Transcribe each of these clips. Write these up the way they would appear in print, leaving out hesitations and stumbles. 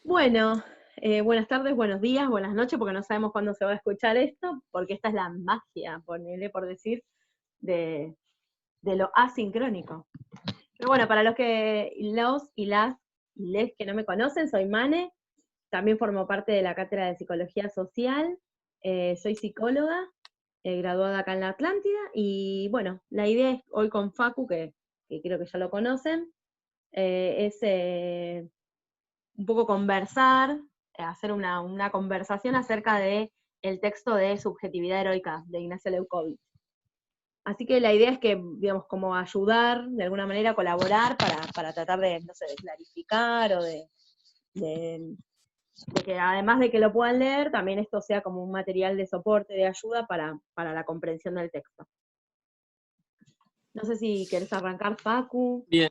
Bueno, buenas tardes, buenos días, buenas noches, porque no sabemos cuándo se va a escuchar esto, porque esta es la magia, ponele por decir, de, de lo asincrónico. Pero bueno, para los y las y les que no me conocen, soy Mane, también formo parte de la Cátedra de Psicología Social, soy psicóloga, graduada acá en la Atlántida, y bueno, la idea es hoy con Facu, que creo que ya lo conocen, es un poco conversar, hacer una conversación acerca de el texto de Subjetividad Heroica de Ignacio Leucovich. Así que la idea es que, digamos, como ayudar, de alguna manera, colaborar para tratar de, no sé, de clarificar o de, de que además de que lo puedan leer, también esto sea como un material de soporte, de ayuda para la comprensión del texto. No sé si querés arrancar, Facu. Bien,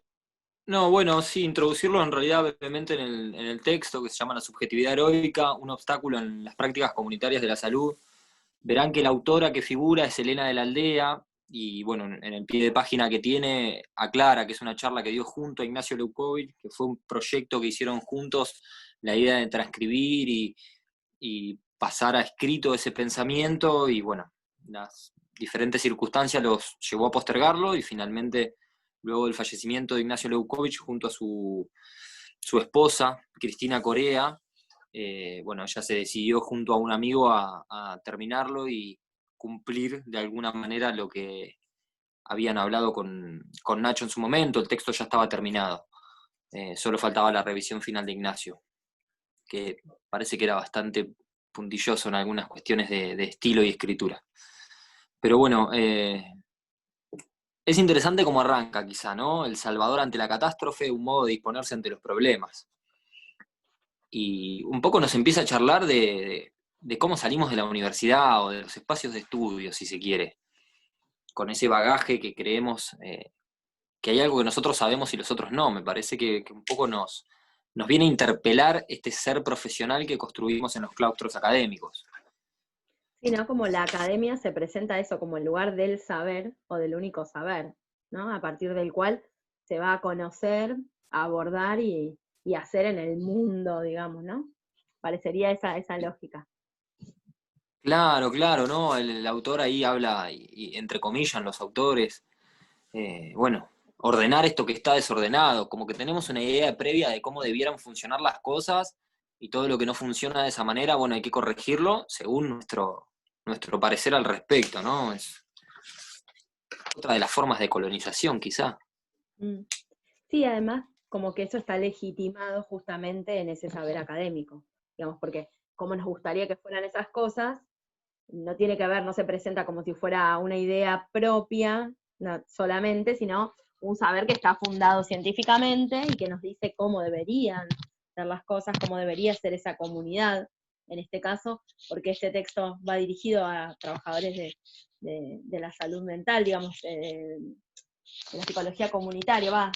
no, bueno, sí, introducirlo en realidad brevemente en el texto que se llama La subjetividad heroica, un obstáculo en las prácticas comunitarias de la salud. Verán que la autora que figura es Elena de la Aldea, y bueno, en el pie de página que tiene aclara que es una charla que dio junto a Ignacio Leucovich, que fue un proyecto que hicieron juntos, la idea de transcribir y pasar a escrito ese pensamiento, y bueno, las diferentes circunstancias los llevó a postergarlo, y finalmente, luego del fallecimiento de Ignacio Leucovich, junto a su esposa, Cristina Corea, bueno, ella se decidió junto a un amigo a terminarlo y cumplir de alguna manera lo que habían hablado con Nacho en su momento. El texto ya estaba terminado, solo faltaba la revisión final de Ignacio, que parece que era bastante puntilloso en algunas cuestiones de estilo y escritura. Pero bueno, es interesante cómo arranca quizá, ¿no? El Salvador ante la catástrofe, un modo de disponerse ante los problemas. Y un poco nos empieza a charlar de cómo salimos de la universidad o de los espacios de estudio, si se quiere, con ese bagaje que creemos que hay algo que nosotros sabemos y los otros no. Me parece que un poco nos viene a interpelar este ser profesional que construimos en los claustros académicos. Sí, ¿no? Como la academia se presenta eso como el lugar del saber o del único saber, ¿no? A partir del cual se va a conocer, a abordar y hacer en el mundo, digamos, ¿no? Parecería esa lógica. Claro, claro, ¿no? El autor ahí habla, y entre comillas, los autores, bueno, ordenar esto que está desordenado, como que tenemos una idea previa de cómo debieran funcionar las cosas, y todo lo que no funciona de esa manera, bueno, hay que corregirlo según nuestro parecer al respecto, ¿no? Es otra de las formas de colonización, quizá. Mm. Sí, además, como que eso está legitimado justamente en ese saber académico, digamos, porque como nos gustaría que fueran esas cosas, no tiene que ver, no se presenta como si fuera una idea propia no, solamente, sino un saber que está fundado científicamente y que nos dice cómo deberían ser las cosas, cómo debería ser esa comunidad, en este caso, porque este texto va dirigido a trabajadores de la salud mental, digamos, de la psicología comunitaria,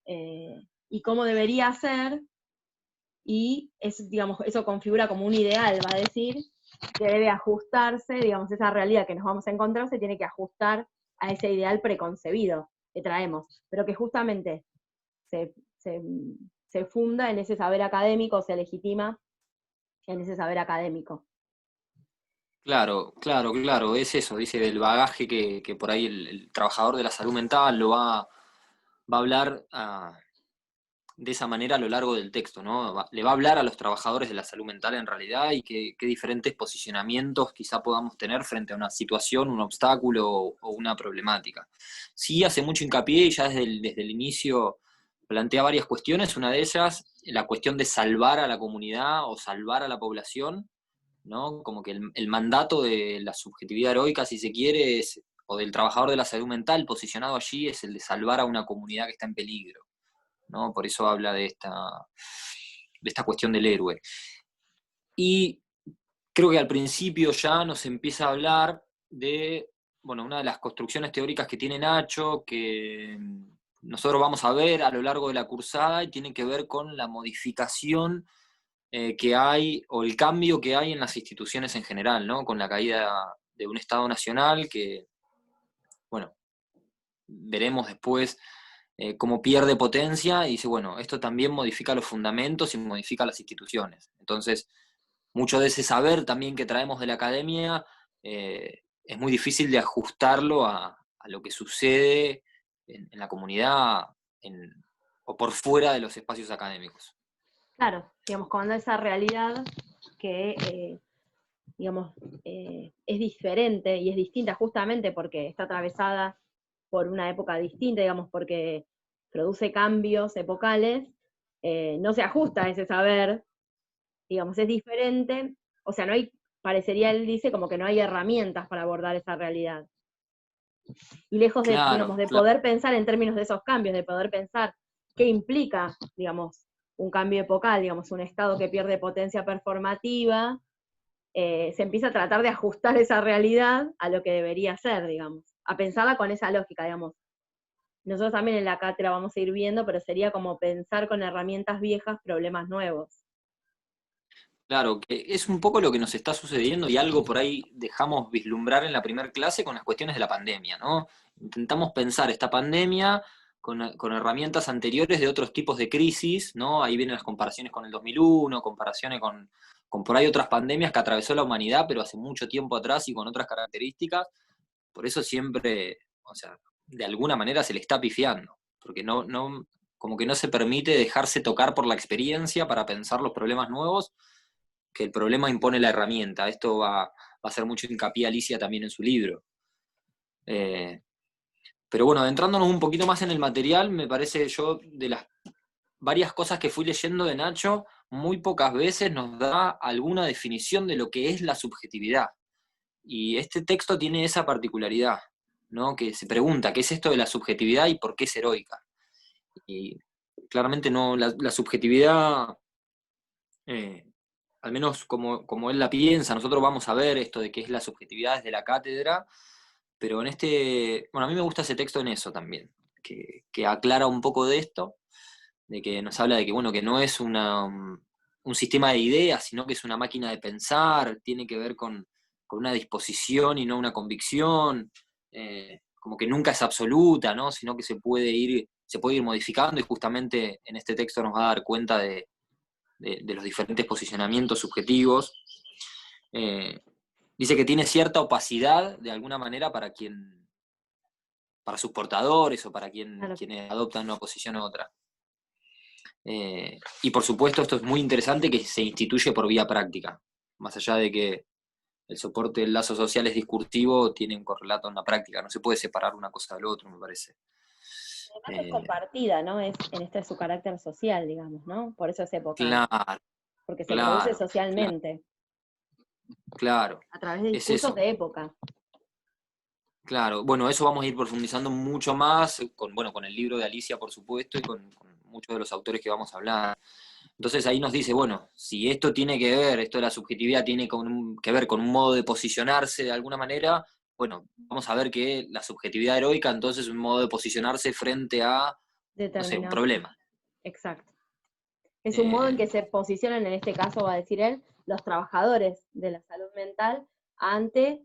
eh, y cómo debería ser, y es, digamos, eso configura como un ideal, va a decir, que debe ajustarse, digamos, esa realidad que nos vamos a encontrar se tiene que ajustar a ese ideal preconcebido que traemos, pero que justamente se, se, se funda en ese saber académico, se legitima en ese saber académico. Claro, claro, claro, es eso, dice del bagaje que por ahí el trabajador de la salud mental lo va a hablar de esa manera a lo largo del texto, ¿no? Le va a hablar a los trabajadores de la salud mental en realidad, y qué diferentes posicionamientos quizá podamos tener frente a una situación, un obstáculo o una problemática. Sí hace mucho hincapié, y ya desde el inicio plantea varias cuestiones. Una de ellas, la cuestión de salvar a la comunidad o salvar a la población, ¿no? Como que el mandato de la subjetividad heroica, si se quiere, o del trabajador de la salud mental posicionado allí, es el de salvar a una comunidad que está en peligro, ¿no? Por eso habla de esta cuestión del héroe. Y creo que al principio ya nos empieza a hablar de, bueno, una de las construcciones teóricas que tiene Nacho, que nosotros vamos a ver a lo largo de la cursada, y tiene que ver con la modificación que hay, o el cambio que hay en las instituciones en general, ¿no? Con la caída de un Estado nacional que, bueno, veremos después, cómo pierde potencia y dice, bueno, esto también modifica los fundamentos y modifica las instituciones. Entonces, mucho de ese saber también que traemos de la academia es muy difícil de ajustarlo a lo que sucede en la comunidad o por fuera de los espacios académicos. Claro, digamos, cuando esa realidad que, digamos, es diferente y es distinta justamente porque está atravesada por una época distinta, digamos, porque produce cambios epocales, no se ajusta a ese saber, digamos, es diferente, o sea, no hay, parecería él dice como que no hay herramientas para abordar esa realidad. Y lejos de, digamos, Claro, de claro. poder pensar en términos de esos cambios, de poder pensar qué implica, digamos, un cambio epocal, digamos, un Estado que pierde potencia performativa, se empieza a tratar de ajustar esa realidad a lo que debería ser, digamos, a pensarla con esa lógica, digamos. Nosotros también en la cátedra vamos a ir viendo, pero sería como pensar con herramientas viejas problemas nuevos. Claro, que es un poco lo que nos está sucediendo y algo por ahí dejamos vislumbrar en la primera clase con las cuestiones de la pandemia, ¿no? Intentamos pensar esta pandemia con herramientas anteriores de otros tipos de crisis, ¿no? Ahí vienen las comparaciones con el 2001, comparaciones con por ahí otras pandemias que atravesó la humanidad, pero hace mucho tiempo atrás y con otras características. Por eso siempre, o sea, de alguna manera se le está pifiando, porque como que no se permite dejarse tocar por la experiencia para pensar los problemas nuevos, que el problema impone la herramienta. Esto va a hacer mucho hincapié Alicia también en su libro. Eh, pero bueno, adentrándonos un poquito más en el material, me parece yo, de las varias cosas que fui leyendo de Nacho, muy pocas veces nos da alguna definición de lo que es la subjetividad. Y este texto tiene esa particularidad, ¿no? Que se pregunta, ¿qué es esto de la subjetividad y por qué es heroica? Y claramente no, la subjetividad, eh, al menos como él la piensa, nosotros vamos a ver esto de qué es la subjetividad desde la cátedra, pero en bueno, a mí me gusta ese texto en eso también, que aclara un poco de esto, de que nos habla de que, bueno, que no es un sistema de ideas, sino que es una máquina de pensar, tiene que ver con una disposición y no una convicción, como que nunca es absoluta, ¿no? Sino que se puede ir modificando y justamente en este texto nos va a dar cuenta de los diferentes posicionamientos subjetivos. Eh, Dice que tiene cierta opacidad de alguna manera para sus portadores o para Claro. quienes adoptan una posición u otra. Y por supuesto, esto es muy interesante que se instituye por vía práctica, más allá de que el soporte del lazo social es discursivo, tiene un correlato en la práctica, no se puede separar una cosa del otro, me parece. Además es Eh, compartida, ¿no? Es, en este su carácter social, digamos, ¿no? Por eso es epocal, claro, porque se produce claro, claro, socialmente, claro, a través de es discursos eso. de época. Claro, bueno, eso vamos a ir profundizando mucho más con el libro de Alicia, por supuesto, y con muchos de los autores que vamos a hablar. Entonces ahí nos dice, bueno, si esto tiene que ver, esto de la subjetividad tiene que ver con un modo de posicionarse de alguna manera, bueno, vamos a ver que la subjetividad heroica entonces es un modo de posicionarse frente a, no sé, un Determinados. problema. Exacto. Es un modo en Eh, que se posicionan, en este caso va a decir él, los trabajadores de la salud mental ante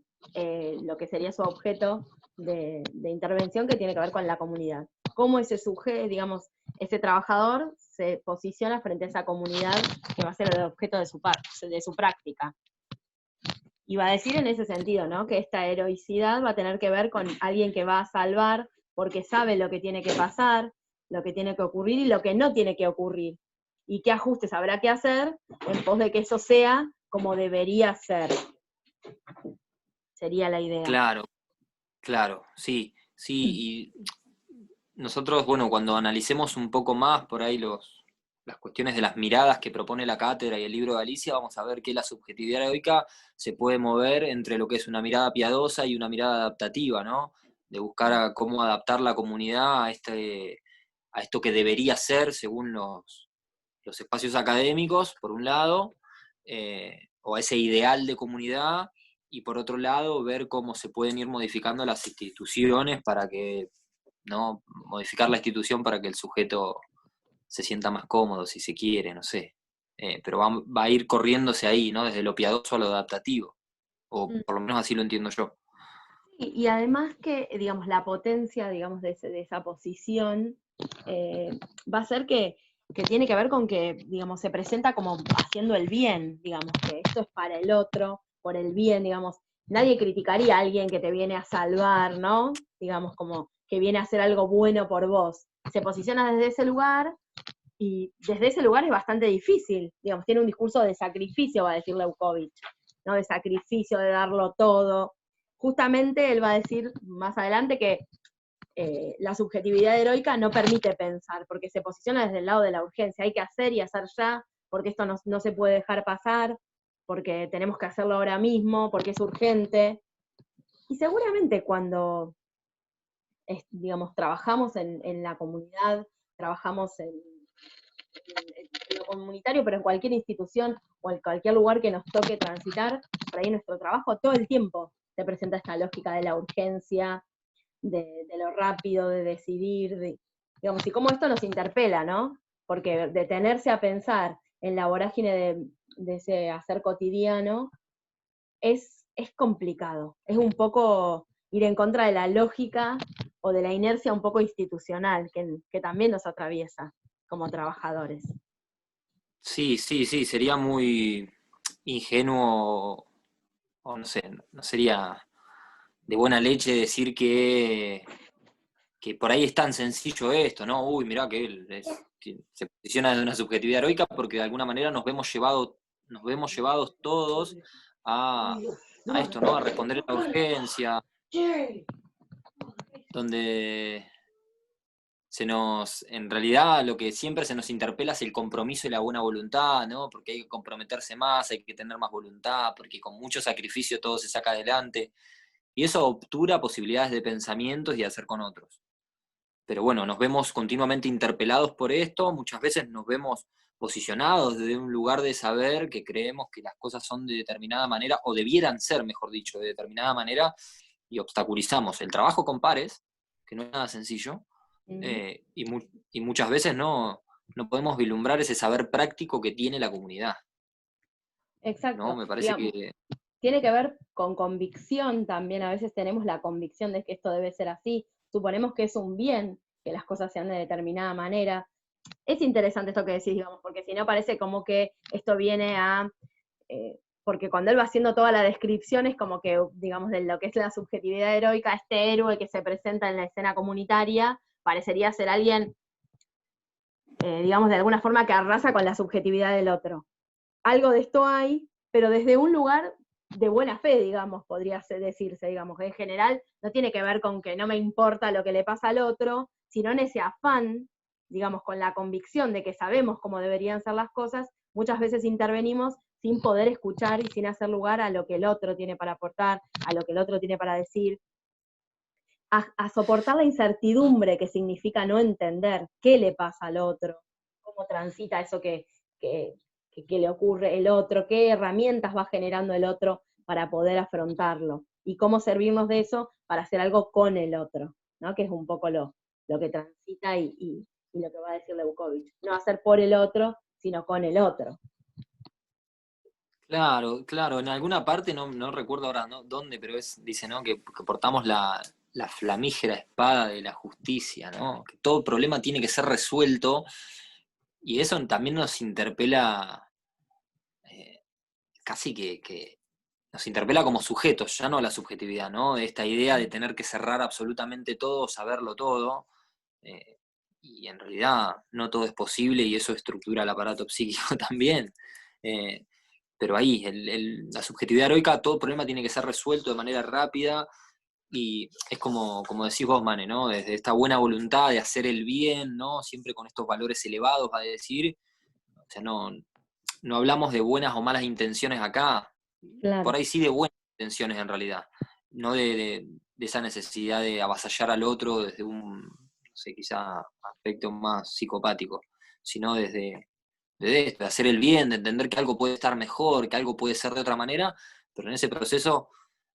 lo que sería su objeto de intervención que tiene que ver con la comunidad. Cómo ese sujeto, digamos, ese trabajador se posiciona frente a esa comunidad que va a ser el objeto de su práctica. Y va a decir en ese sentido, ¿no? Que esta heroicidad va a tener que ver con alguien que va a salvar porque sabe lo que tiene que pasar, lo que tiene que ocurrir y lo que no tiene que ocurrir. Y qué ajustes habrá que hacer en pos de que eso sea como debería ser. Sería la idea. claro, claro, sí, sí, y nosotros, bueno, cuando analicemos un poco más por ahí las cuestiones de las miradas que propone la cátedra y el libro de Alicia, vamos a ver que la subjetividad heroica se puede mover entre lo que es una mirada piadosa y una mirada adaptativa, ¿no? De buscar cómo adaptar la comunidad a esto que debería ser según los espacios académicos, por un lado, o a ese ideal de comunidad, y por otro lado, ver cómo se pueden ir modificando las instituciones para que ¿no? Modificar la institución para que el sujeto se sienta más cómodo, si se quiere, no sé. Pero va a ir corriéndose ahí, ¿no? Desde lo piadoso a lo adaptativo. O Mm. por lo menos así lo entiendo yo. Y además que, digamos, la potencia, digamos, de esa posición va a ser que tiene que ver con que, digamos, se presenta como haciendo el bien, digamos, que esto es para el otro, por el bien, digamos. Nadie criticaría a alguien que te viene a salvar, ¿no? Digamos, como que viene a hacer algo bueno por vos. Se posiciona desde ese lugar y desde ese lugar es bastante difícil, digamos, tiene un discurso de sacrificio, va a decir Leucovich, ¿no? De sacrificio, de darlo todo. Justamente él va a decir más adelante que la subjetividad heroica no permite pensar, porque se posiciona desde el lado de la urgencia, hay que hacer y hacer ya, porque esto no se puede dejar pasar, porque tenemos que hacerlo ahora mismo, porque es urgente. Y seguramente cuando, digamos, trabajamos en la comunidad, trabajamos en lo comunitario, pero en cualquier institución o en cualquier lugar que nos toque transitar, por ahí nuestro trabajo todo el tiempo se presenta esta lógica de la urgencia, de lo rápido, de decidir, digamos, y cómo esto nos interpela, ¿no? Porque detenerse a pensar en la vorágine de ese hacer cotidiano es complicado, es un poco ir en contra de la lógica o de la inercia un poco institucional que también nos atraviesa como trabajadores. Sí, sí, sí, sería muy ingenuo, o no sé, no sería de buena leche decir que por ahí es tan sencillo esto, ¿no? Uy, mirá que él se posiciona desde una subjetividad heroica porque de alguna manera nos vemos llevados todos a esto, ¿no? A responder a la urgencia, donde en realidad lo que siempre se nos interpela es el compromiso y la buena voluntad, ¿no? Porque hay que comprometerse más, hay que tener más voluntad, porque con mucho sacrificio todo se saca adelante. Y eso obtura posibilidades de pensamientos y de hacer con otros. Pero bueno, nos vemos continuamente interpelados por esto, muchas veces nos vemos posicionados desde un lugar de saber que creemos que las cosas son de determinada manera, o debieran ser, mejor dicho, de determinada manera, y obstaculizamos el trabajo con pares, que no es nada sencillo, y muchas veces no podemos vislumbrar ese saber práctico que tiene la comunidad, ¿no? Exacto. Me parece Digamos, que tiene que ver con convicción también, a veces tenemos la convicción de que esto debe ser así, suponemos que es un bien que las cosas sean de determinada manera. Es interesante esto que decís, digamos, porque si no parece como que esto viene a, porque cuando él va haciendo toda la descripción es como que, digamos, de lo que es la subjetividad heroica, este héroe que se presenta en la escena comunitaria, parecería ser alguien, digamos, de alguna forma que arrasa con la subjetividad del otro. Algo de esto hay, pero desde un lugar de buena fe, digamos, podría decirse, digamos, que en general no tiene que ver con que no me importa lo que le pasa al otro, sino en ese afán, digamos, con la convicción de que sabemos cómo deberían ser las cosas, muchas veces intervenimos sin poder escuchar y sin hacer lugar a lo que el otro tiene para aportar, a lo que el otro tiene para decir, a soportar la incertidumbre que significa no entender qué le pasa al otro, cómo transita eso que, que le ocurre el otro, qué herramientas va generando el otro para poder afrontarlo, y cómo servirnos de eso para hacer algo con el otro, ¿no? Que es un poco lo que transita y lo que va a decir Leucovich. No hacer por el otro, sino con el otro. claro, claro, en alguna parte, no recuerdo ahora dónde, pero dice, ¿no? Que portamos la flamígera espada de la justicia, ¿no? Que todo problema tiene que ser resuelto, y eso también nos interpela, eh, casi que nos interpela como sujetos, ya no la subjetividad, ¿no? Esta idea de tener que cerrar absolutamente todo, saberlo todo, eh, y en realidad no todo es posible y eso estructura el aparato psíquico también. Eh, pero ahí, la subjetividad heroica, todo problema tiene que ser resuelto de manera rápida, y es como decís vos, Mane, ¿no? Desde esta buena voluntad de hacer el bien, ¿no? Siempre con estos valores elevados, va a decir, o sea, no hablamos de buenas o malas intenciones acá, por Claro. ahí sí de buenas intenciones en realidad, no de esa necesidad de avasallar al otro desde un, no sé, quizá aspecto más psicopático, sino desde esto, de hacer el bien, de entender que algo puede estar mejor, que algo puede ser de otra manera, pero en ese proceso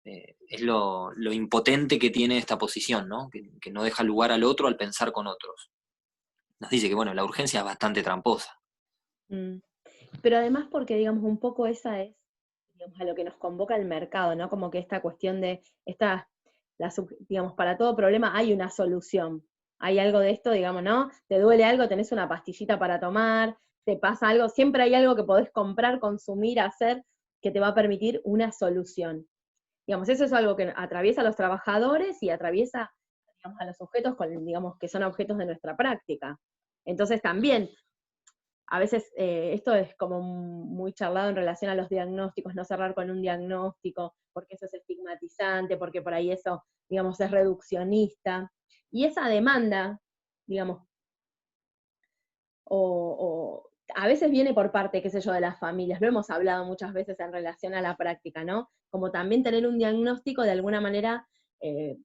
es lo impotente que tiene esta posición, ¿no? Que no deja lugar al otro al pensar con otros. Nos dice que, bueno, la urgencia es bastante tramposa. Mm. Pero además porque, digamos, un poco esa es, digamos, a lo que nos convoca el mercado, ¿no? Como que esta cuestión de, digamos, para todo problema hay una solución. hay algo de esto, digamos, ¿no? Te duele algo, tenés una pastillita para tomar, te pasa algo, siempre hay algo que podés comprar, consumir, hacer, que te va a permitir una solución. Digamos, eso es algo que atraviesa a los trabajadores y atraviesa, digamos, a los objetos, digamos, que son objetos de nuestra práctica. Entonces también, a veces esto es como muy charlado en relación a los diagnósticos, no cerrar con un diagnóstico, porque eso es estigmatizante, porque por ahí eso, digamos, es reduccionista. Y esa demanda, digamos, o a veces viene por parte, qué sé yo, de las familias, lo hemos hablado muchas veces en relación a la práctica, ¿no? Como también tener un diagnóstico de alguna manera eh,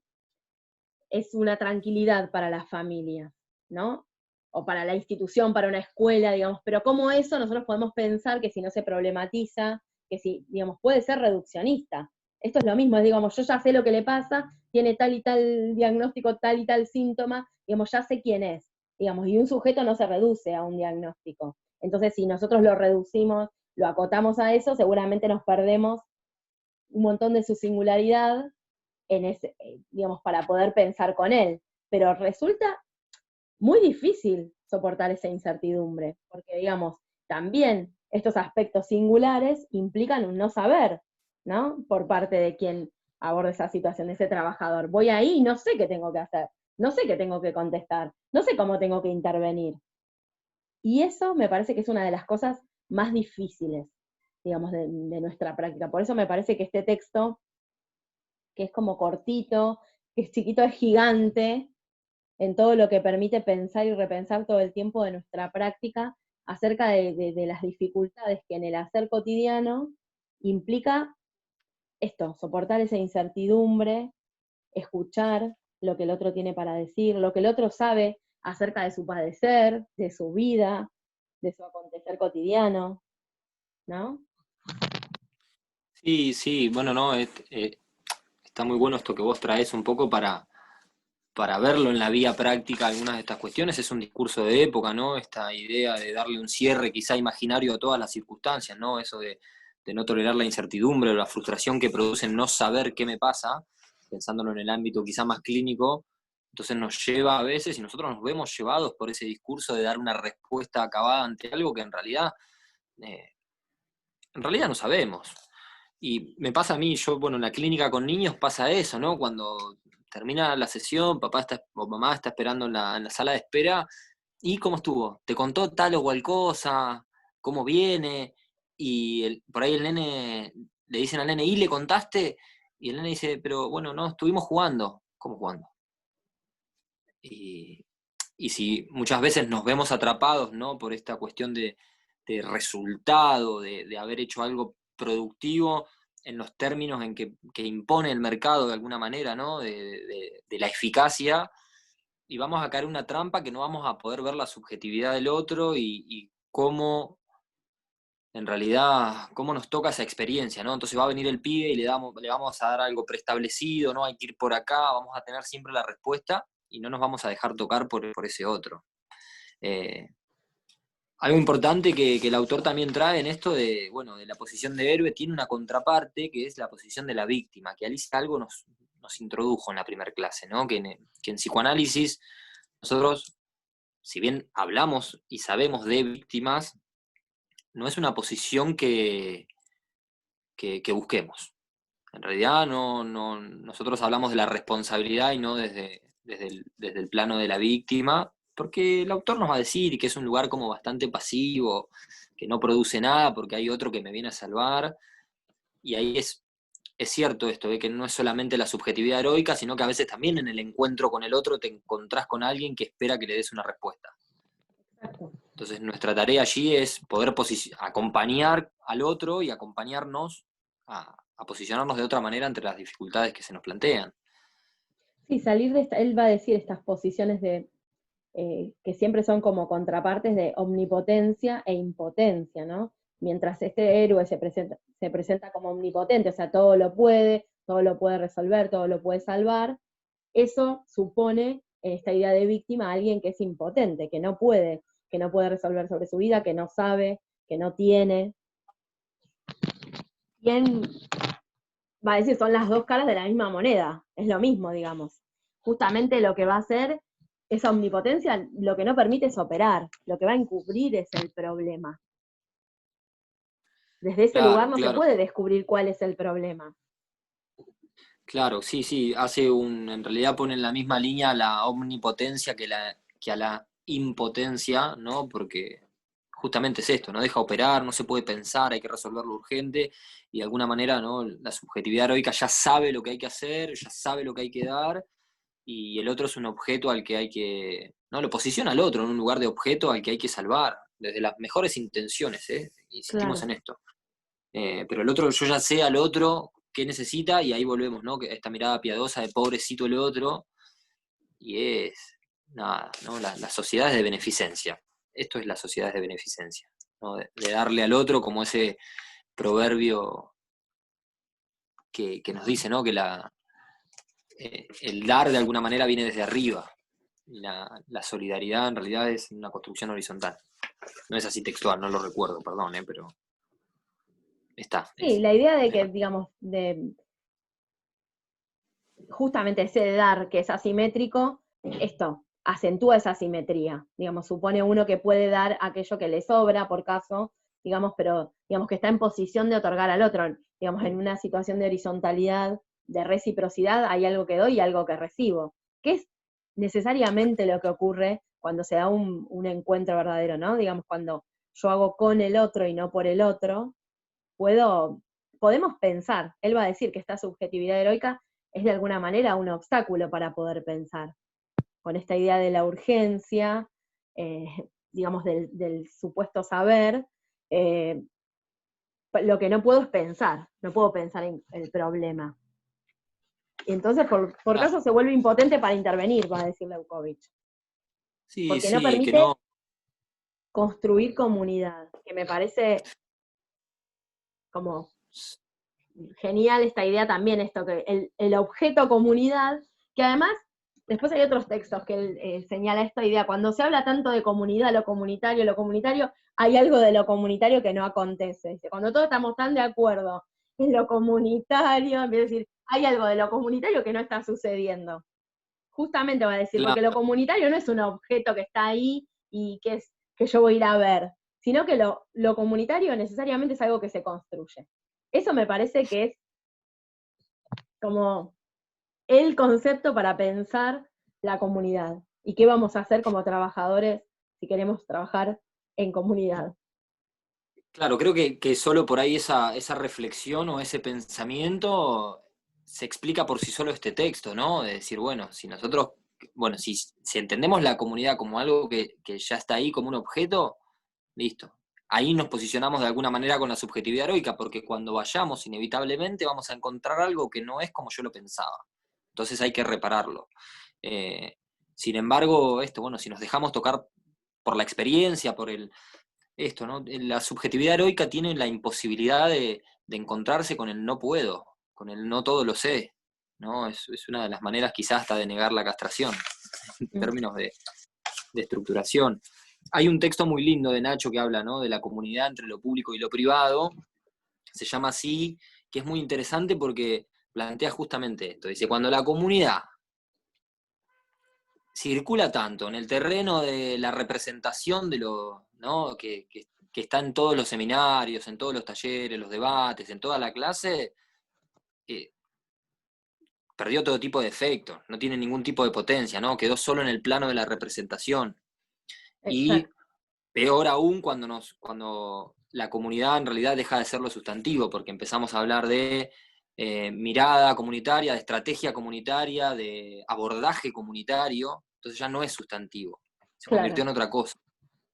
es una tranquilidad para la familia, ¿no? O para la institución, para una escuela, digamos, pero como eso nosotros podemos pensar que si no se problematiza, que si, digamos, puede ser reduccionista. Esto es lo mismo, es, digamos, yo ya sé lo que le pasa, tiene tal y tal diagnóstico, tal y tal síntoma, digamos, ya sé quién es, digamos, y un sujeto no se reduce a un diagnóstico. Entonces, si nosotros lo reducimos, lo acotamos a eso, seguramente nos perdemos un montón de su singularidad en ese, digamos, para poder pensar con él. Pero resulta muy difícil soportar esa incertidumbre, porque, digamos, también estos aspectos singulares implican un no saber, ¿no? Por parte de quien aborda esa situación, de ese trabajador. Voy ahí y no sé qué tengo que hacer, no sé qué tengo que contestar, no sé cómo tengo que intervenir. Y eso me parece que es una de las cosas más difíciles, digamos, de nuestra práctica. Por eso me parece que este texto, que es como cortito, que es chiquito, es gigante, en todo lo que permite pensar y repensar todo el tiempo de nuestra práctica acerca de las dificultades que en el hacer cotidiano implica esto, soportar esa incertidumbre, escuchar lo que el otro tiene para decir, lo que el otro sabe acerca de su padecer, de su vida, de su acontecer cotidiano, ¿no? Sí, sí, bueno, no, está muy bueno esto que vos traes un poco para verlo en la vía práctica algunas de estas cuestiones. Es un discurso de época, ¿no? Esta idea de darle un cierre quizá imaginario a todas las circunstancias, ¿no? Eso de no tolerar la incertidumbre o la frustración que produce no saber qué me pasa, pensándolo en el ámbito quizá más clínico. Entonces nos lleva a veces, y nosotros nos vemos llevados por ese discurso de dar una respuesta acabada ante algo que eh, en realidad no sabemos. Y me pasa a mí, yo, bueno, en la clínica con niños pasa eso, ¿no? Cuando termina la sesión, papá está, o mamá está esperando en la sala de espera, ¿y cómo estuvo? ¿Te contó tal o cual cosa? ¿Cómo viene? Y por ahí el nene, le dicen al nene, ¿y le contaste? Y el nene dice, pero bueno, no, estuvimos jugando. ¿Cómo jugando? Y, y si muchas veces nos vemos atrapados, ¿no? Por esta cuestión de resultado, de haber hecho algo productivo en los términos en que impone el mercado de alguna manera, ¿no? De la eficacia, y vamos a caer en una trampa que no vamos a poder ver la subjetividad del otro y cómo, en realidad, cómo nos toca esa experiencia, ¿no? Entonces va a venir el pibe y le vamos a dar algo preestablecido, ¿no? Hay que ir por acá, vamos a tener siempre la respuesta y no nos vamos a dejar tocar por ese otro. Eh, Algo importante que el autor también trae en esto de, bueno, de la posición de héroe, tiene una contraparte que es la posición de la víctima, que Alice algo nos introdujo en la primera clase, ¿no? Que en psicoanálisis nosotros, si bien hablamos y sabemos de víctimas, no es una posición que busquemos. En realidad nosotros hablamos de la responsabilidad y no desde el plano de la víctima, porque el autor nos va a decir que es un lugar como bastante pasivo, que no produce nada porque hay otro que me viene a salvar, y ahí es cierto esto, que no es solamente la subjetividad heroica, sino que a veces también en el encuentro con el otro te encontrás con alguien que espera que le des una respuesta. Exacto. Entonces nuestra tarea allí es poder acompañar al otro y acompañarnos a posicionarnos de otra manera entre las dificultades que se nos plantean. Sí, salir de esta, él va a decir estas posiciones de que siempre son como contrapartes de omnipotencia e impotencia, ¿no? Mientras este héroe se presenta como omnipotente, o sea, todo lo puede resolver, todo lo puede salvar, eso supone, en esta idea de víctima, a alguien que es impotente, que no puede resolver sobre su vida, que no sabe, que no tiene. ¿Quién va a decir? Son las dos caras de la misma moneda, es lo mismo, digamos. Justamente lo que va a hacer esa omnipotencia lo que no permite es operar, lo que va a encubrir es el problema. Desde ese lugar Claro, no se claro, puede descubrir cuál es el problema. claro, sí, sí, en realidad pone en la misma línea la omnipotencia que a la impotencia, ¿no? Porque justamente es esto, no deja operar, no se puede pensar, hay que resolverlo urgente, y de alguna manera, ¿no? La subjetividad heroica ya sabe lo que hay que hacer, ya sabe lo que hay que dar, y el otro es un objeto al que hay que, ¿no? Lo posiciona al otro en un lugar de objeto al que hay que salvar, desde las mejores intenciones, ¿eh? Insistimos Claro. en esto. Pero el otro, yo ya sé al otro qué necesita, y ahí volvemos, ¿no? Que esta mirada piadosa de pobrecito el otro, y es, nada, ¿no? Las sociedades de beneficencia. Esto es las sociedades de beneficencia, ¿no? De darle al otro como ese proverbio que nos dice, ¿no? Que el dar de alguna manera viene desde arriba. La solidaridad en realidad es una construcción horizontal. No es así textual, no lo recuerdo, perdón, pero está. Sí, la idea de que, digamos, de justamente ese dar que es asimétrico, esto acentúa esa asimetría. Digamos, supone uno que puede dar aquello que le sobra, por caso, digamos, pero digamos que está en posición de otorgar al otro. Digamos, en una situación de horizontalidad, de reciprocidad, hay algo que doy y algo que recibo, que es necesariamente lo que ocurre cuando se da un encuentro verdadero, ¿no? Digamos, cuando yo hago con el otro y no por el otro, podemos pensar. Él va a decir que esta subjetividad heroica es de alguna manera un obstáculo para poder pensar, con esta idea de la urgencia, eh, digamos, del supuesto saber. eh, lo que no puedo es pensar, no puedo pensar en el problema. Y entonces, por Ah, caso, se vuelve impotente para intervenir, va a decir Leukovich, sí, porque no sí, que permite no. construir comunidad, que me parece como genial esta idea también, esto que el objeto comunidad, que además, después hay otros textos que él señala esta idea, cuando se habla tanto de comunidad, lo comunitario, hay algo de lo comunitario que no acontece. Dice, cuando todos estamos tan de acuerdo en lo comunitario, en vez de decir, hay algo de lo comunitario que no está sucediendo. Justamente va a decir, porque lo Claro, comunitario no es un objeto que está ahí y que yo voy a ir a ver, sino que lo comunitario necesariamente es algo que se construye. Eso me parece que es como el concepto para pensar la comunidad y qué vamos a hacer como trabajadores si queremos trabajar en comunidad. claro, creo que solo por ahí esa reflexión o ese pensamiento se explica por sí solo este texto, ¿no? De decir, bueno, si nosotros, bueno, si entendemos la comunidad como algo que ya está ahí como un objeto, listo. Ahí nos posicionamos de alguna manera con la subjetividad heroica, porque cuando vayamos, inevitablemente vamos a encontrar algo que no es como yo lo pensaba. Entonces hay que repararlo. Eh, Sin embargo, esto, bueno, si nos dejamos tocar por la experiencia, esto, ¿no? La subjetividad heroica tiene la imposibilidad de encontrarse con el no puedo, con el no todo lo sé, ¿no? Es una de las maneras quizás hasta de negar la castración, en Mm. términos de estructuración. Hay un texto muy lindo de Nacho que habla, ¿no? De la comunidad entre lo público y lo privado, se llama así, que es muy interesante porque plantea justamente esto. Dice, cuando la comunidad circula tanto en el terreno de la representación de lo, ¿no? Que está en todos los seminarios, en todos los talleres, los debates, en toda la clase, eh, perdió todo tipo de efecto, no tiene ningún tipo de potencia, ¿no? Quedó solo en el plano de la representación. Y Exacto. peor aún cuando la comunidad en realidad deja de ser lo sustantivo, porque empezamos a hablar de mirada comunitaria, de estrategia comunitaria, de abordaje comunitario, entonces ya no es sustantivo, se convirtió Claro. en otra cosa.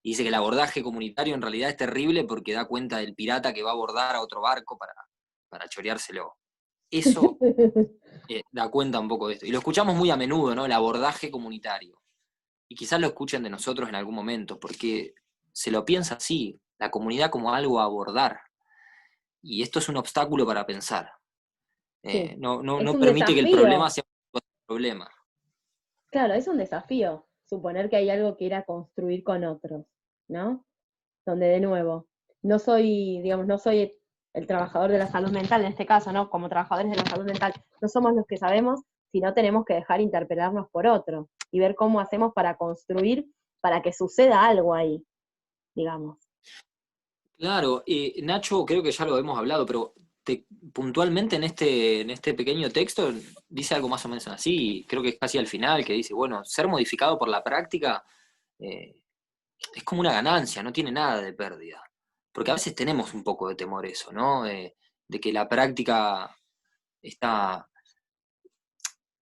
Y dice que el abordaje comunitario en realidad es terrible porque da cuenta del pirata que va a abordar a otro barco para choreárselo. Eso da cuenta un poco de esto. Y lo escuchamos muy a menudo, ¿no? El abordaje comunitario. Y quizás lo escuchen de nosotros en algún momento, porque se lo piensa así, la comunidad como algo a abordar. Y esto es un obstáculo para pensar. Sí. Es No un permite que el problema desafío. sea un problema. Claro, es un desafío suponer que hay algo que ir a construir con otros, ¿no? Donde de nuevo, no soy, digamos, no soy el trabajador de la salud mental en este caso, ¿no? Como trabajadores de la salud mental, no somos los que sabemos sino tenemos que dejar interpelarnos por otro y ver cómo hacemos para construir, para que suceda algo ahí, digamos. Claro, Nacho, creo que ya lo hemos hablado, pero puntualmente en este pequeño texto dice algo más o menos así, creo que es casi al final, que dice, bueno, ser modificado por la práctica eh, es como una ganancia, no tiene nada de pérdida. Porque a veces tenemos un poco de temor eso, ¿no? De que la práctica, esta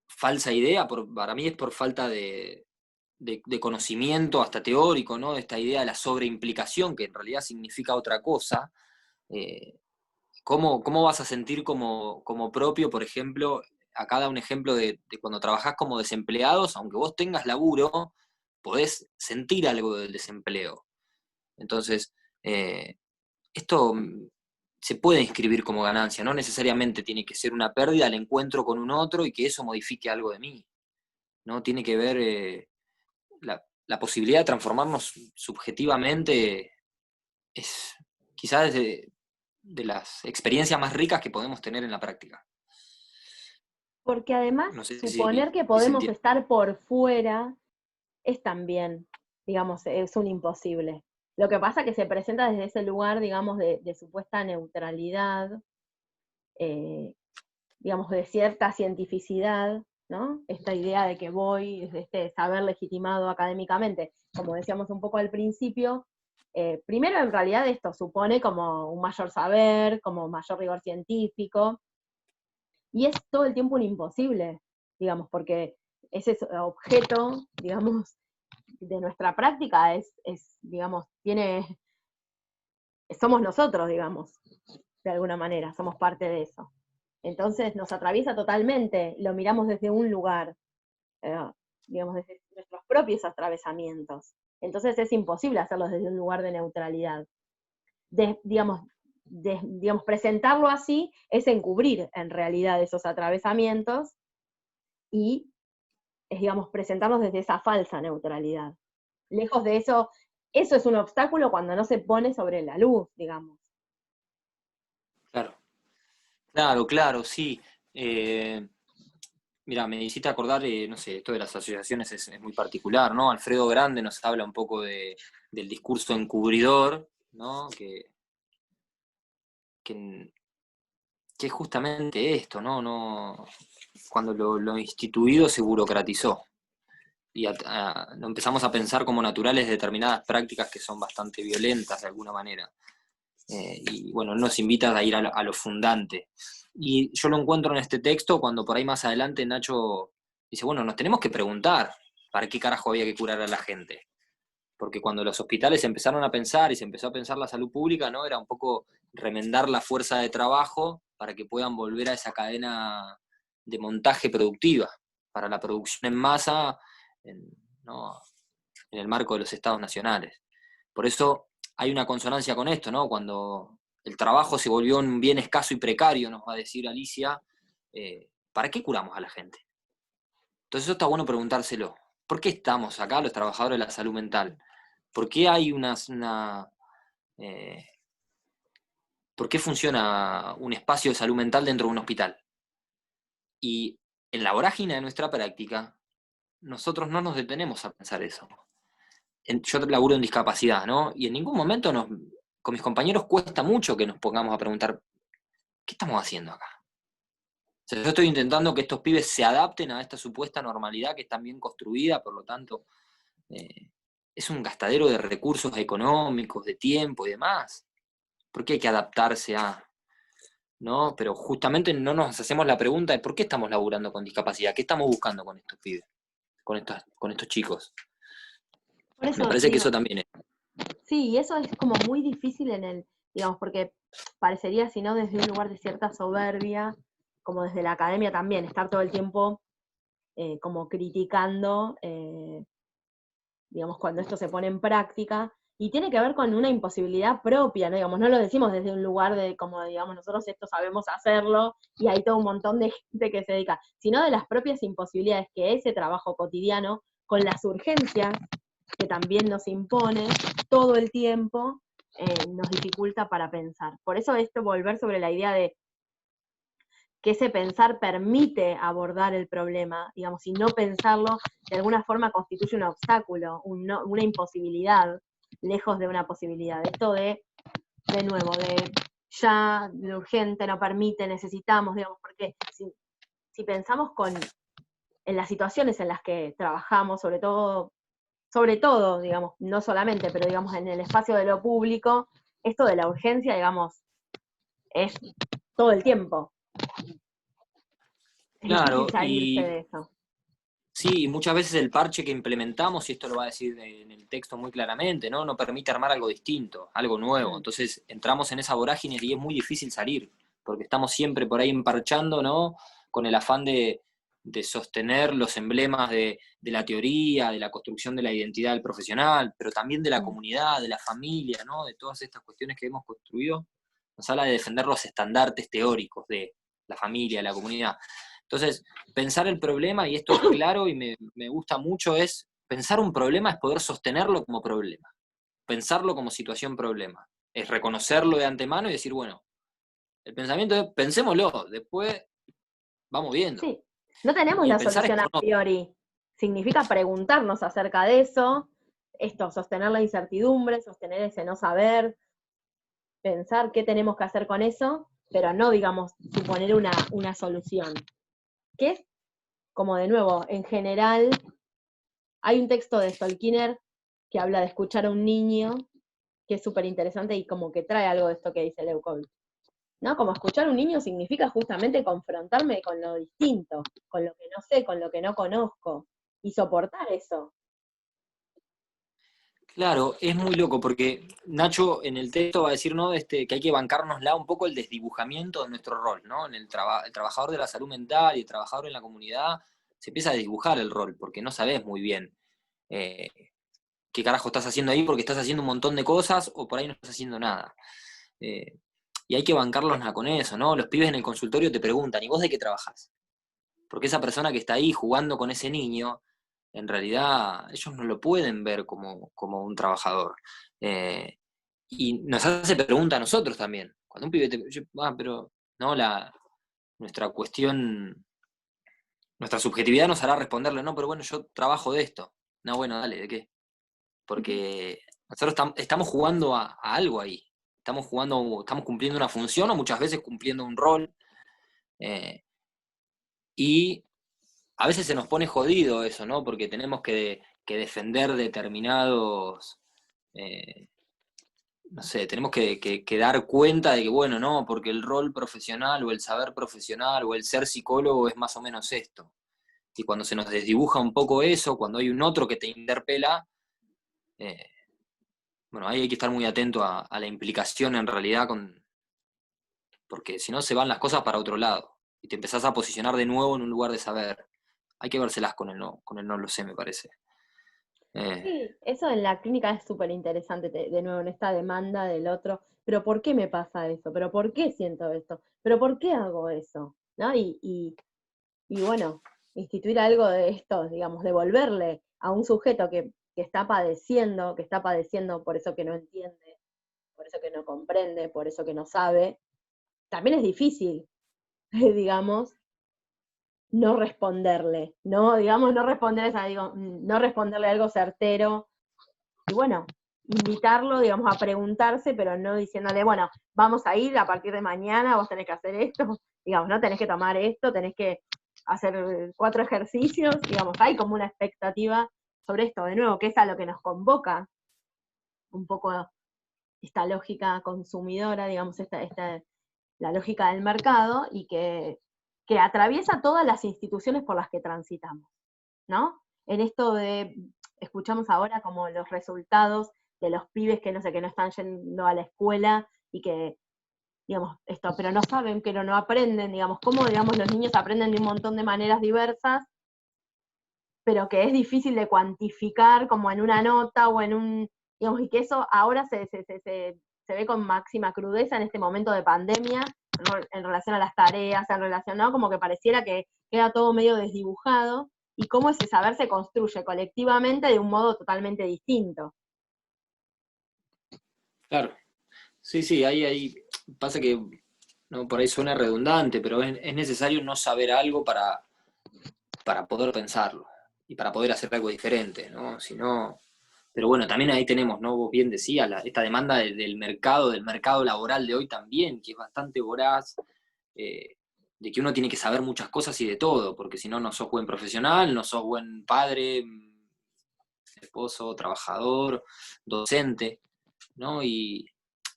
falsa idea, para mí es por falta de conocimiento hasta teórico, ¿no? Esta idea de la sobreimplicación, que en realidad significa otra cosa. eh, ¿Cómo vas a sentir como propio, por ejemplo, acá da un ejemplo de cuando trabajás como desempleados, aunque vos tengas laburo, podés sentir algo del desempleo? Entonces, esto se puede inscribir como ganancia, no necesariamente tiene que ser una pérdida el encuentro con un otro y que eso modifique algo de mí, ¿no? Tiene que ver la posibilidad de transformarnos subjetivamente, es quizás de las experiencias más ricas que podemos tener en la práctica. Porque además, No sé suponer que si se podemos entiende. estar por fuera es también, digamos, es un imposible. Lo que pasa es que se presenta desde ese lugar, digamos, de supuesta neutralidad, eh, digamos, de cierta cientificidad, ¿no? Esta idea de que voy, desde este saber legitimado académicamente, como decíamos un poco al principio, primero en realidad esto supone como un mayor saber, como mayor rigor científico, y es todo el tiempo un imposible, digamos, porque ese objeto, digamos, de nuestra práctica digamos, somos nosotros, digamos, de alguna manera, somos parte de eso. Entonces nos atraviesa totalmente, lo miramos desde un lugar, eh, digamos, desde nuestros propios atravesamientos. Entonces es imposible hacerlo desde un lugar de neutralidad. Digamos, presentarlo así es encubrir en realidad esos atravesamientos y es, digamos, presentarlos desde esa falsa neutralidad. Lejos de eso, eso es un obstáculo cuando no se pone sobre la luz, digamos. Claro, claro, claro, sí. Mira, me hiciste acordar, no sé, esto de las asociaciones es muy particular, ¿no? Alfredo Grande nos habla un poco del discurso encubridor, ¿no? Que, que es justamente esto, ¿no? Cuando lo instituido se burocratizó y lo empezamos a pensar como naturales determinadas prácticas que son bastante violentas de alguna manera. Y bueno, él nos invita a ir a lo fundante. Y yo lo encuentro en este texto cuando por ahí más adelante Nacho dice, bueno, nos tenemos que preguntar para qué carajo había que curar a la gente. Porque cuando los hospitales empezaron a pensar y se empezó a pensar la salud pública, ¿no? Era un poco remendar la fuerza de trabajo para que puedan volver a esa cadena de montaje productiva, para la producción en masa, en, ¿no? en el marco de los estados nacionales. Por eso hay una consonancia con esto, ¿no? Cuando el trabajo se volvió un bien escaso y precario, nos va a decir Alicia, ¿para qué curamos a la gente? Entonces eso está bueno preguntárselo. ¿Por qué estamos acá los trabajadores de la salud mental? ¿Por qué hay eh, ¿por qué funciona un espacio de salud mental dentro de un hospital? Y en la vorágine de nuestra práctica, nosotros no nos detenemos a pensar eso. Yo laburo en discapacidad, ¿no? Y en ningún momento con mis compañeros cuesta mucho que nos pongamos a preguntar, ¿qué estamos haciendo acá? O sea, yo estoy intentando que estos pibes se adapten a esta supuesta normalidad que está bien construida, por lo tanto, eh, es un gastadero de recursos económicos, de tiempo y demás. ¿Por qué hay que adaptarse a? ¿No? Pero justamente no nos hacemos la pregunta de por qué estamos laburando con discapacidad, qué estamos buscando con estos pibes, con estos chicos. Por Me eso parece que digo, eso también es. sí, y eso es como muy difícil digamos, porque parecería, si no, desde un lugar de cierta soberbia, como desde la academia también, estar todo el tiempo como criticando, digamos, cuando esto se pone en práctica, y tiene que ver con una imposibilidad propia, ¿no? Digamos, no lo decimos desde un lugar de como, digamos, nosotros esto sabemos hacerlo y hay todo un montón de gente que se dedica, sino de las propias imposibilidades que ese trabajo cotidiano, con las urgencias que también nos impone todo el tiempo, nos dificulta para pensar. Por eso esto volver sobre la idea de que ese pensar permite abordar el problema, digamos, y no pensarlo de alguna forma constituye un obstáculo, una imposibilidad, lejos de una posibilidad. Esto de nuevo, de ya, lo urgente no permite, necesitamos, digamos, porque si pensamos en las situaciones en las que trabajamos, sobre todo, digamos, no solamente, pero digamos en el espacio de lo público, esto de la urgencia, digamos, es todo el tiempo. Es difícil Claro, salirse de eso. sí, y muchas veces el parche que implementamos, y esto lo va a decir en el texto muy claramente, ¿no? No permite armar algo distinto, algo nuevo. Entonces entramos en esa vorágine y es muy difícil salir, porque estamos siempre por ahí emparchando, ¿no? Con el afán de sostener los emblemas de la teoría, de la construcción de la identidad del profesional, pero también de la comunidad, de la familia, ¿no? De todas estas cuestiones que hemos construido. Nos habla de defender los estandartes teóricos de la familia, de la comunidad. Entonces, pensar el problema, y esto es claro y me gusta mucho, es pensar un problema es poder sostenerlo como problema, pensarlo como situación problema, es reconocerlo de antemano y decir, bueno, el pensamiento es, pensémoslo, después vamos viendo. Sí, no tenemos Y el la pensar es solución a económico. priori. Significa preguntarnos acerca de eso, esto, sostener la incertidumbre, sostener ese no saber, pensar qué tenemos que hacer con eso, pero no, digamos, suponer una solución. Que es, como de nuevo, en general, hay un texto de Stolkiner que habla de escuchar a un niño, que es súper interesante y como que trae algo de esto que dice Leucol. ¿No? Como escuchar a un niño significa justamente confrontarme con lo distinto, con lo que no sé, con lo que no conozco, y soportar eso. Claro, es muy loco porque Nacho en el texto va a decir, ¿no? Que hay que bancárnosla un poco el desdibujamiento de nuestro rol, ¿no? En el trabajador de la salud mental y el trabajador en la comunidad se empieza a desdibujar el rol porque no sabes muy bien eh, qué carajo estás haciendo ahí porque estás haciendo un montón de cosas o por ahí no estás haciendo nada. Eh, y hay que bancarlos con eso, ¿no? Los pibes en el consultorio te preguntan, ¿y vos de qué trabajás? Porque esa persona que está ahí jugando con ese niño, en realidad ellos no lo pueden ver como un trabajador. Eh, y nos hace pregunta a nosotros también. Cuando un pibe pero no, nuestra cuestión, nuestra subjetividad nos hará responderle, no, pero bueno, yo trabajo de esto. No, bueno, dale, ¿de qué? Porque nosotros estamos jugando a algo ahí. Estamos cumpliendo una función o muchas veces cumpliendo un rol. eh, y a veces se nos pone jodido eso, ¿no? Porque tenemos que defender determinados, eh, no sé, tenemos que dar cuenta de que, bueno, no, porque el rol profesional o el saber profesional o el ser psicólogo es más o menos esto. Y cuando se nos desdibuja un poco eso, cuando hay un otro que te interpela, eh, bueno, ahí hay que estar muy atento a la implicación en realidad, porque si no se van las cosas para otro lado y te empezás a posicionar de nuevo en un lugar de saber. Hay que vérselas con el no lo sé, me parece. Eh, Sí, eso en la clínica es súper interesante, de nuevo, en esta demanda del otro, pero ¿por qué me pasa eso? ¿Pero por qué siento esto? ¿Pero por qué hago eso? ¿No? Y bueno, instituir algo de esto, digamos, devolverle a un sujeto que está padeciendo por eso que no entiende, por eso que no comprende, por eso que no sabe, también es difícil, digamos, no responderle, ¿no? Digamos, no responder esa, digo, no responderle algo certero, y bueno, invitarlo, digamos, a preguntarse, pero no diciéndole, bueno, vamos a ir a partir de mañana, vos tenés que hacer esto, digamos, no tenés que tomar esto, tenés que hacer 4 ejercicios, digamos, hay como una expectativa sobre esto, de nuevo, que es a lo que nos convoca un poco esta lógica consumidora, digamos, la lógica del mercado, y que atraviesa todas las instituciones por las que transitamos, ¿no? En esto escuchamos ahora como los resultados de los pibes que no sé, que no están yendo a la escuela y que, digamos, esto, pero no saben, que no aprenden, digamos, cómo, digamos, los niños aprenden de un montón de maneras diversas, pero que es difícil de cuantificar como en una nota o digamos, y que eso ahora se ve con máxima crudeza en este momento de pandemia, en relación a las tareas, en relación, ¿no? Como que pareciera que queda todo medio desdibujado, y cómo ese saber se construye colectivamente de un modo totalmente distinto. claro, sí, sí, ahí pasa que ¿no? Por ahí suena redundante, pero es necesario no saber algo para poder pensarlo y para poder hacer algo diferente, ¿no? Si no, pero bueno, también ahí tenemos, ¿no? Vos bien decías, esta demanda del mercado laboral de hoy también, que es bastante voraz, eh, de que uno tiene que saber muchas cosas y de todo, porque si no, no sos buen profesional, no sos buen padre, esposo, trabajador, docente, ¿no? Y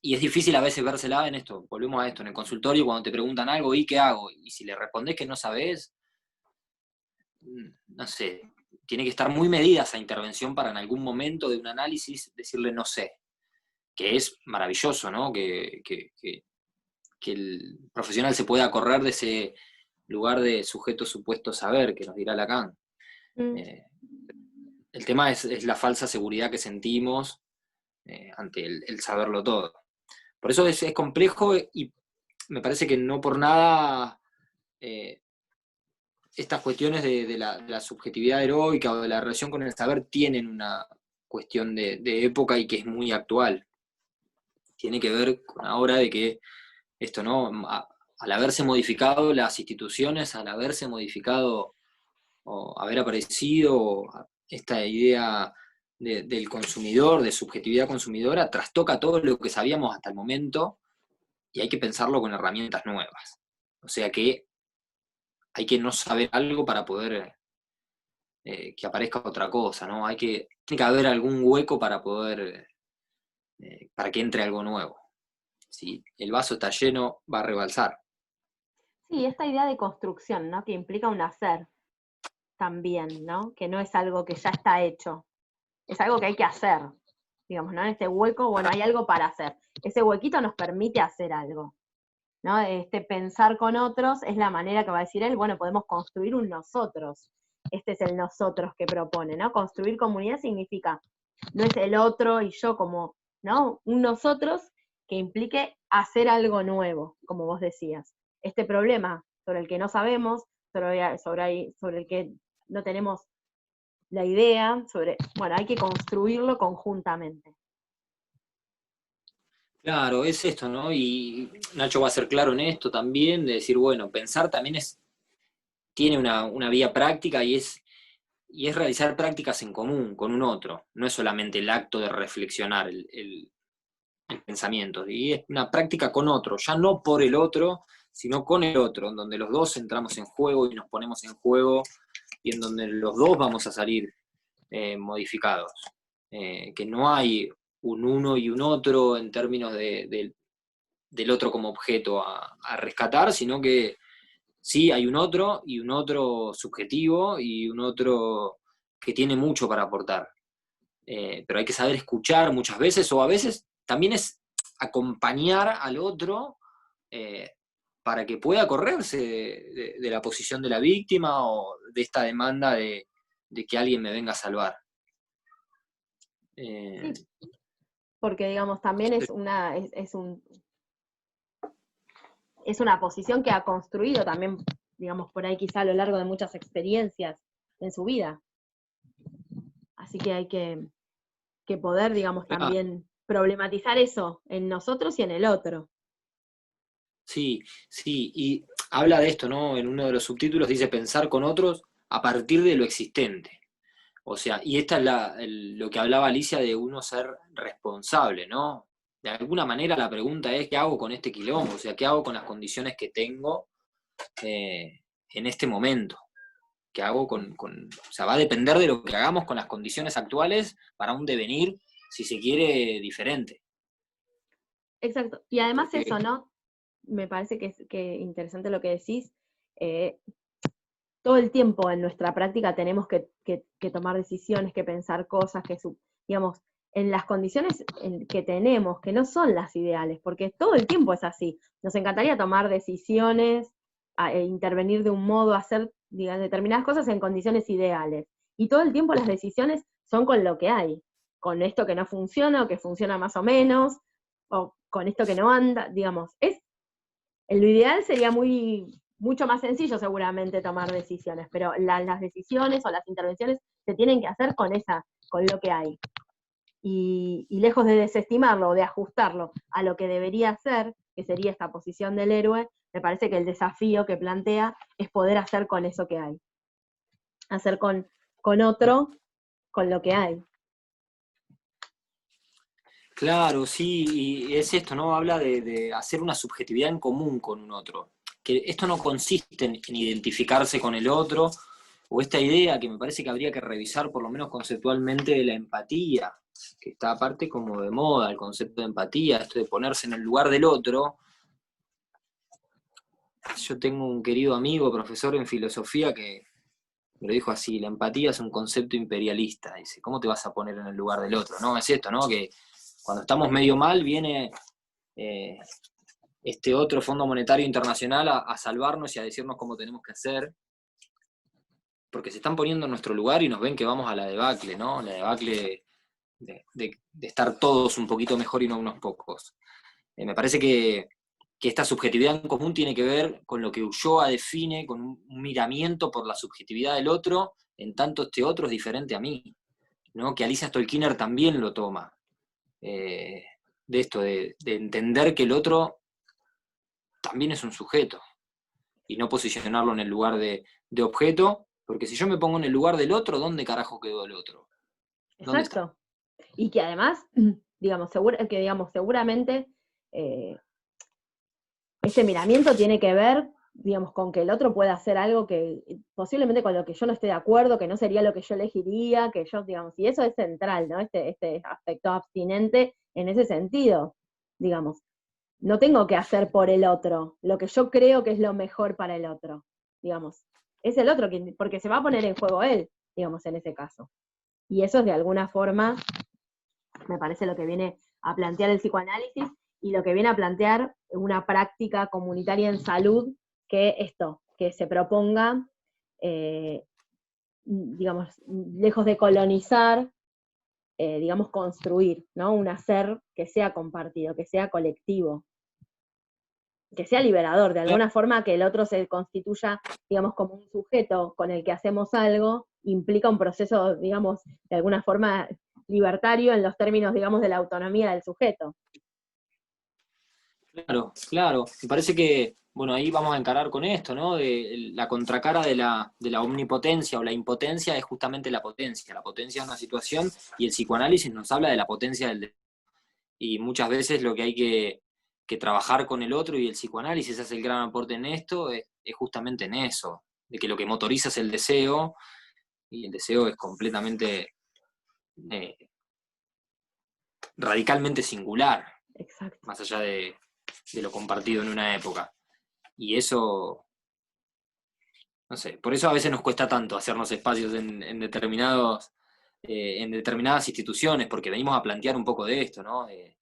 es difícil a veces vérsela en esto, volvemos a esto, en el consultorio, cuando te preguntan algo, ¿y qué hago? Y si le respondés que no sabés, no sé, tiene que estar muy medida esa intervención para en algún momento de un análisis decirle no sé, que es maravilloso, ¿no? Que el profesional se pueda correr de ese lugar de sujeto supuesto saber, que nos dirá Lacan. Mm. Eh, el tema es la falsa seguridad que sentimos ante el saberlo todo. Por eso es complejo y me parece que no por nada eh, estas cuestiones de la subjetividad heroica o de la relación con el saber tienen una cuestión de época y que es muy actual. Tiene que ver con ahora de que esto, ¿no? Al haberse modificado las instituciones, al haberse modificado o haber aparecido esta idea del consumidor, de subjetividad consumidora, trastoca todo lo que sabíamos hasta el momento y hay que pensarlo con herramientas nuevas. O sea que hay que no saber algo para poder que aparezca otra cosa, ¿no? Tiene que haber algún hueco para poder, para que entre algo nuevo. Si el vaso está lleno, va a rebalsar. Sí, esta idea de construcción, ¿no? Que implica un hacer también, ¿no? Que no es algo que ya está hecho, es algo que hay que hacer, digamos, ¿no? En este hueco, bueno, hay algo para hacer. Ese huequito nos permite hacer algo, ¿no? Este pensar con otros es la manera que va a decir él, bueno, podemos construir un nosotros. Este es el nosotros que propone, ¿no? Construir comunidad significa, no es el otro y yo como, ¿no? Un nosotros que implique hacer algo nuevo, como vos decías. Este problema sobre el que no sabemos, sobre el que no tenemos la idea, bueno, hay que construirlo conjuntamente. Claro, es esto, ¿no? Y Nacho va a ser claro en esto también, de decir, bueno, pensar también tiene una vía práctica y es realizar prácticas en común con un otro. No es solamente el acto de reflexionar el pensamiento. Y es una práctica con otro, ya no por el otro, sino con el otro, en donde los dos entramos en juego y nos ponemos en juego y en donde los dos vamos a salir modificados. Que no hay un uno y un otro en términos del otro como objeto a rescatar, sino que sí hay un otro y un otro subjetivo y un otro que tiene mucho para aportar. Pero hay que saber escuchar muchas veces o a veces también es acompañar al otro eh, para que pueda correrse de la posición de la víctima o de esta demanda de que alguien me venga a salvar. Eh, Sí, porque digamos, también es una posición que ha construido también, digamos, por ahí quizá a lo largo de muchas experiencias en su vida. Así que hay que poder, digamos, claro, también problematizar eso en nosotros y en el otro. sí, sí, y habla de esto, ¿no? En uno de los subtítulos dice pensar con otros a partir de lo existente. O sea, y esta es lo que hablaba Alicia de uno ser responsable, ¿no? De alguna manera la pregunta es, ¿qué hago con este quilombo? O sea, ¿qué hago con las condiciones que tengo en este momento? ¿Qué hago o sea, va a depender de lo que hagamos con las condiciones actuales para un devenir, si se quiere, diferente. Exacto. Y además Porque, eso, ¿no? Me parece que es interesante lo que decís. eh, Todo el tiempo en nuestra práctica tenemos que tomar decisiones, que pensar cosas, digamos, en las condiciones que tenemos, que no son las ideales, porque todo el tiempo es así. Nos encantaría tomar decisiones, intervenir de un modo, hacer determinadas cosas en condiciones ideales. Y todo el tiempo las decisiones son con lo que hay, con esto que no funciona o que funciona más o menos, o con esto que no anda, digamos. Lo ideal sería mucho más sencillo seguramente tomar decisiones, pero las decisiones o las intervenciones se tienen que hacer con lo que hay. Y lejos de desestimarlo o de ajustarlo a lo que debería ser, que sería esta posición del héroe, me parece que el desafío que plantea es poder hacer con eso que hay. Hacer con otro, con lo que hay. Claro, sí, y es esto, ¿no? Habla de hacer una subjetividad en común con un otro. Que esto no consiste en identificarse con el otro, o esta idea que me parece que habría que revisar, por lo menos conceptualmente, de la empatía, que está aparte como de moda, el concepto de empatía, esto de ponerse en el lugar del otro. Yo tengo un querido amigo, profesor en filosofía, que me lo dijo así: la empatía es un concepto imperialista. Dice, ¿cómo te vas a poner en el lugar del otro? No, es esto, ¿no? Que cuando estamos medio mal viene eh, este otro Fondo Monetario Internacional a salvarnos y a decirnos cómo tenemos que hacer, porque se están poniendo en nuestro lugar y nos ven que vamos a la debacle, ¿no? La debacle de estar todos un poquito mejor y no unos pocos. Me parece que esta subjetividad en común tiene que ver con lo que Ulloa define, con un miramiento por la subjetividad del otro, en tanto este otro es diferente a mí, ¿no? Que Alicia Stolkiner también lo toma, de esto, de entender que el otro también es un sujeto, y no posicionarlo en el lugar de objeto, porque si yo me pongo en el lugar del otro, ¿dónde carajo quedó el otro? ¿Dónde está? Exacto. Y que además, digamos, seguramente este miramiento tiene que ver, digamos, con que el otro pueda hacer algo que posiblemente con lo que yo no esté de acuerdo, que no sería lo que yo elegiría, que yo, digamos, y eso es central, ¿no? Este aspecto abstinente en ese sentido, digamos. No tengo que hacer por el otro lo que yo creo que es lo mejor para el otro, digamos. Es el otro quien, porque se va a poner en juego él, digamos, en ese caso. Y eso es de alguna forma, me parece lo que viene a plantear el psicoanálisis y lo que viene a plantear una práctica comunitaria en salud, que esto, que se proponga, digamos, lejos de colonizar, digamos, construir, ¿no? Un hacer que sea compartido, que sea colectivo, que sea liberador, de alguna forma que el otro se constituya, digamos, como un sujeto con el que hacemos algo, implica un proceso, digamos, de alguna forma libertario en los términos, digamos, de la autonomía del sujeto. Claro, claro. Me parece que, bueno, ahí vamos a encarar con esto, ¿no? De la contracara de la omnipotencia o la impotencia es justamente la potencia. La potencia es una situación y el psicoanálisis nos habla de la potencia del deseo. Y muchas veces lo que hay que trabajar con el otro, y el psicoanálisis hace el gran aporte en esto, es justamente en eso, de que lo que motoriza es el deseo, y el deseo es completamente, eh, radicalmente singular, Exacto. más allá de lo compartido en una época. Y eso, no sé, por eso a veces nos cuesta tanto hacernos espacios en determinadas instituciones, porque venimos a plantear un poco de esto, ¿no? De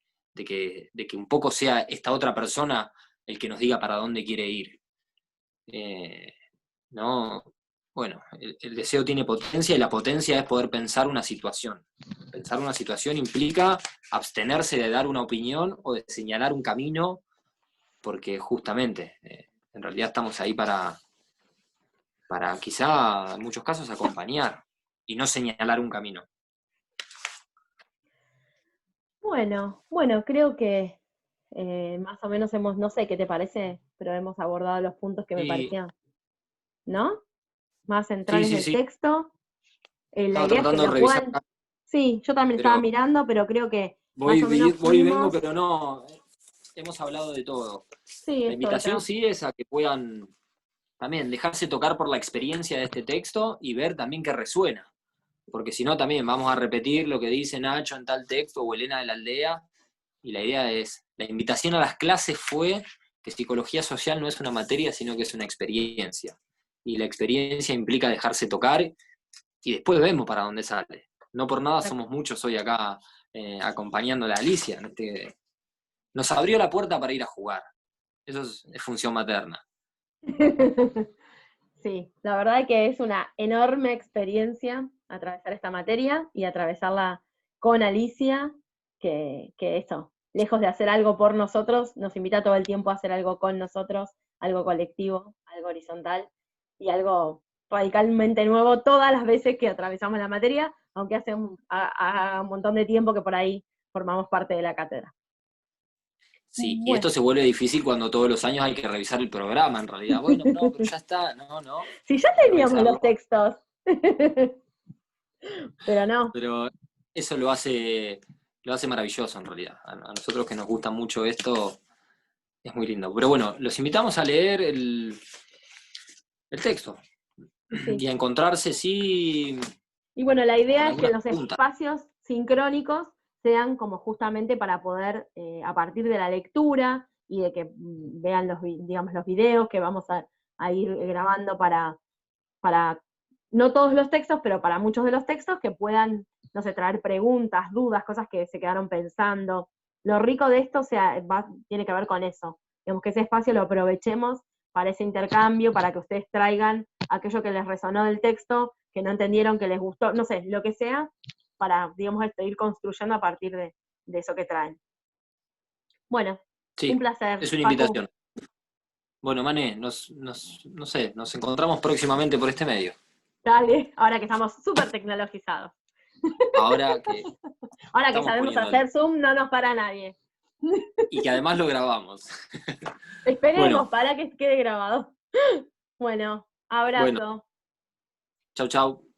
que un poco sea esta otra persona el que nos diga para dónde quiere ir. ¿No? Bueno, el deseo tiene potencia, y la potencia es poder pensar una situación. Pensar una situación implica abstenerse de dar una opinión o de señalar un camino, porque justamente, en realidad estamos ahí para quizá en muchos casos acompañar y no señalar un camino. Bueno, creo que más o menos no sé qué te parece, pero hemos abordado los puntos que me Y parecían, ¿no? Más sí, centrales sí, del sí, texto. La estaba idea es que tratando de lo revisar puedan, acá, sí, yo también estaba pero mirando, pero creo que más voy, o menos voy y vengo, fuimos, pero no, hemos hablado de todo. sí, La esto de invitación trabajo. sí es a que puedan también dejarse tocar por la experiencia de este texto y ver también qué resuena. Porque si no, también vamos a repetir lo que dice Nacho en tal texto o Elena de la Aldea, y la idea es, la invitación a las clases fue que psicología social no es una materia, sino que es una experiencia. Y la experiencia implica dejarse tocar, y después vemos para dónde sale. No por nada somos muchos hoy acá, acompañando a la Alicia. Nos abrió la puerta para ir a jugar. Eso es función materna. Sí, la verdad que es una enorme experiencia atravesar esta materia y atravesarla con Alicia, que esto, lejos de hacer algo por nosotros, nos invita todo el tiempo a hacer algo con nosotros, algo colectivo, algo horizontal y algo radicalmente nuevo todas las veces que atravesamos la materia, aunque hace un montón de tiempo que por ahí formamos parte de la cátedra. Sí, y Bueno, esto se vuelve difícil cuando todos los años hay que revisar el programa, en realidad. Bueno, no, pero ya está, no, si ya hay que teníamos revisarlo. los textos, pero no. Pero eso lo hace maravilloso en realidad. A nosotros que nos gusta mucho esto, es muy lindo. Pero bueno, los invitamos a leer el texto Sí. y a encontrarse, sí, Y bueno, la con idea es que algunas los preguntas. espacios sincrónicos sean como justamente para poder, a partir de la lectura y de que vean digamos, los videos que vamos a ir grabando para, no todos los textos, pero para muchos de los textos que puedan, no sé, traer preguntas, dudas, cosas que se quedaron pensando. Lo rico de esto, o sea, tiene que ver con eso. Digamos que ese espacio lo aprovechemos para ese intercambio, para que ustedes traigan aquello que les resonó del texto, que no entendieron, que les gustó, no sé, lo que sea, para, digamos, ir construyendo a partir de eso que traen. Bueno, Sí, un placer, es una Facu. invitación. Bueno, Mané, no sé, nos encontramos próximamente por este medio. Dale, ahora que estamos súper tecnologizados. Ahora que Ahora que estamos sabemos poniéndole. hacer Zoom, no nos para nadie. Y que además lo grabamos. Esperemos Bueno, para que quede grabado. Bueno, bueno, abrazo. chau, chau.